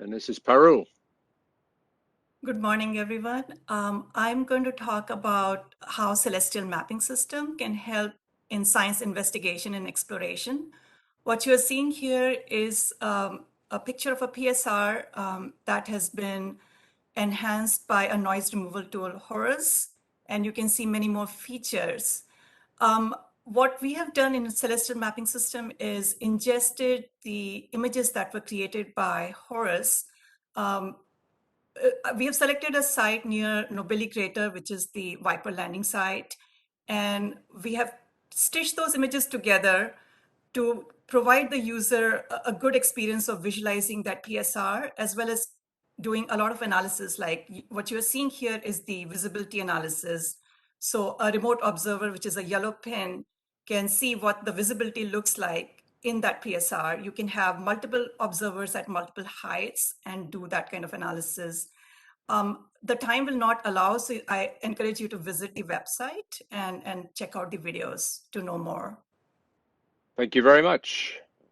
and this is Parul. Good morning, everyone. I'm going to talk about how celestial mapping system can help in science investigation and exploration. What you're seeing here is a picture of a PSR that has been enhanced by a noise removal tool, Horus, and you can see many more features. What we have done in a celestial mapping system is ingested the images that were created by Horus. We have selected a site near Nobile crater, which is the Viper landing site, and we have stitched those images together to provide the user a good experience of visualizing that PSR, as well as doing a lot of analysis. Like what you're seeing here is the visibility analysis. So a remote observer, which is a yellow pin, can see what the visibility looks like in that PSR. You can have multiple observers at multiple heights and do that kind of analysis. The time will not allow, so I encourage you to visit the website and check out the videos to know more. Thank you very much.